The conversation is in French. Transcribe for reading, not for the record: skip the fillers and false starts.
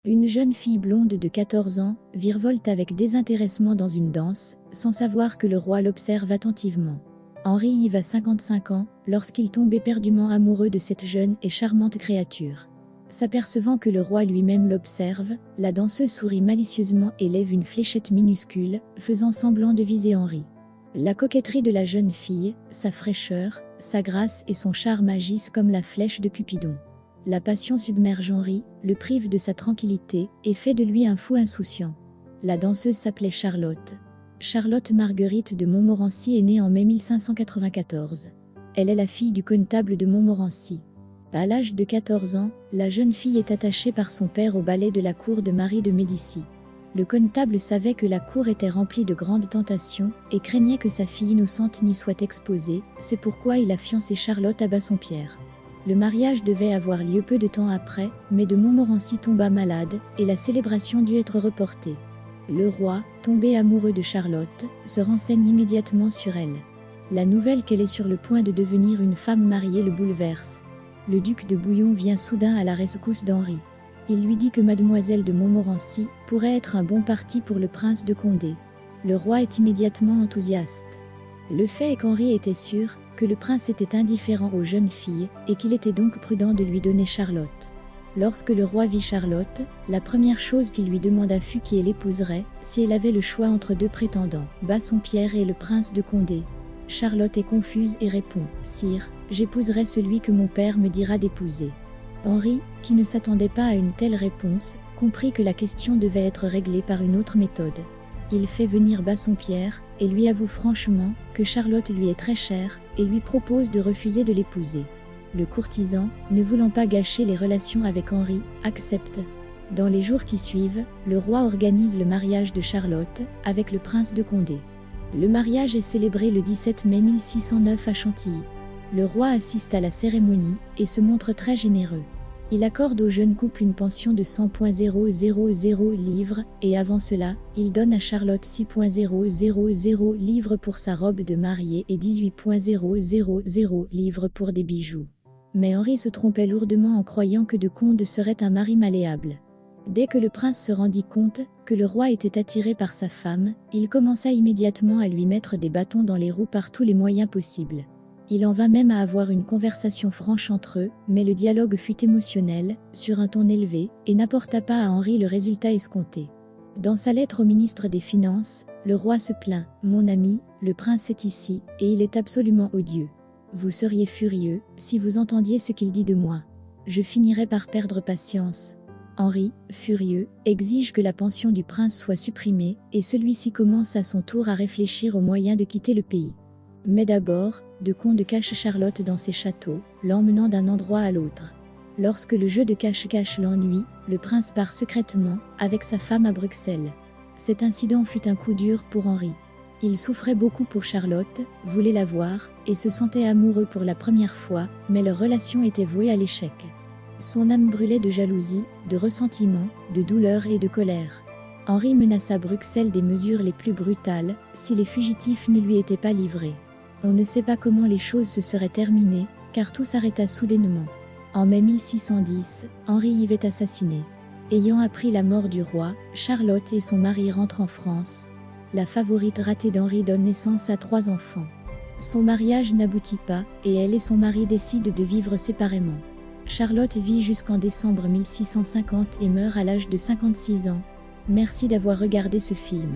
Une jeune fille blonde de 14 ans virevolte avec désintéressement dans une danse, sans savoir que le roi l'observe attentivement. Henri y va 55 ans, lorsqu'il tombe éperdument amoureux de cette jeune et charmante créature. S'apercevant que le roi lui-même l'observe, la danseuse sourit malicieusement et lève une fléchette minuscule, faisant semblant de viser Henri. La coquetterie de la jeune fille, sa fraîcheur, sa grâce et son charme agissent comme la flèche de Cupidon. La passion submerge Henri, le prive de sa tranquillité et fait de lui un fou insouciant. La danseuse s'appelait Charlotte. Charlotte Marguerite de Montmorency est née en mai 1594. Elle est la fille du connétable de Montmorency. À l'âge de 14 ans, la jeune fille est attachée par son père au ballet de la cour de Marie de Médicis. Le connétable savait que la cour était remplie de grandes tentations et craignait que sa fille innocente n'y soit exposée, c'est pourquoi il a fiancé Charlotte à Bassompierre. Le mariage devait avoir lieu peu de temps après, mais de Montmorency tomba malade et la célébration dut être reportée. Le roi, tombé amoureux de Charlotte, se renseigne immédiatement sur elle. La nouvelle qu'elle est sur le point de devenir une femme mariée le bouleverse. Le duc de Bouillon vient soudain à la rescousse d'Henri. Il lui dit que mademoiselle de Montmorency pourrait être un bon parti pour le prince de Condé. Le roi est immédiatement enthousiaste. Le fait est qu'Henri était sûr que le prince était indifférent aux jeunes filles et qu'il était donc prudent de lui donner Charlotte. Lorsque le roi vit Charlotte, la première chose qu'il lui demanda fut qui elle épouserait, si elle avait le choix entre deux prétendants, Bassompierre et le prince de Condé. Charlotte est confuse et répond « Sire, j'épouserai celui que mon père me dira d'épouser ». Henri, qui ne s'attendait pas à une telle réponse, comprit que la question devait être réglée par une autre méthode. Il fait venir Bassompierre et lui avoue franchement que Charlotte lui est très chère et lui propose de refuser de l'épouser. Le courtisan, ne voulant pas gâcher les relations avec Henri, accepte. Dans les jours qui suivent, le roi organise le mariage de Charlotte avec le prince de Condé. Le mariage est célébré le 17 mai 1609 à Chantilly. Le roi assiste à la cérémonie et se montre très généreux. Il accorde au jeune couple une pension de 100,000 livres et avant cela, il donne à Charlotte 6,000 livres pour sa robe de mariée et 18,000 livres pour des bijoux. Mais Henri se trompait lourdement en croyant que de Condé serait un mari malléable. Dès que le prince se rendit compte que le roi était attiré par sa femme, il commença immédiatement à lui mettre des bâtons dans les roues par tous les moyens possibles. Il en vint même à avoir une conversation franche entre eux, mais le dialogue fut émotionnel, sur un ton élevé, et n'apporta pas à Henri le résultat escompté. Dans sa lettre au ministre des Finances, le roi se plaint « Mon ami, le prince est ici, et il est absolument odieux. Vous seriez furieux, si vous entendiez ce qu'il dit de moi. Je finirais par perdre patience. » Henri, furieux, exige que la pension du prince soit supprimée, et celui-ci commence à son tour à réfléchir aux moyens de quitter le pays. Mais d'abord, de Condé cache Charlotte dans ses châteaux, l'emmenant d'un endroit à l'autre. Lorsque le jeu de cache-cache l'ennuie, le prince part secrètement, avec sa femme à Bruxelles. Cet incident fut un coup dur pour Henri. Il souffrait beaucoup pour Charlotte, voulait la voir, et se sentait amoureux pour la première fois, mais leur relation était vouée à l'échec. Son âme brûlait de jalousie, de ressentiment, de douleur et de colère. Henri menaça Bruxelles des mesures les plus brutales, si les fugitifs ne lui étaient pas livrés. On ne sait pas comment les choses se seraient terminées, car tout s'arrêta soudainement. En mai 1610, Henri y est assassiné. Ayant appris la mort du roi, Charlotte et son mari rentrent en France. La favorite ratée d'Henri donne naissance à 3 enfants. Son mariage n'aboutit pas, et elle et son mari décident de vivre séparément. Charlotte vit jusqu'en décembre 1650 et meurt à l'âge de 56 ans. Merci d'avoir regardé ce film.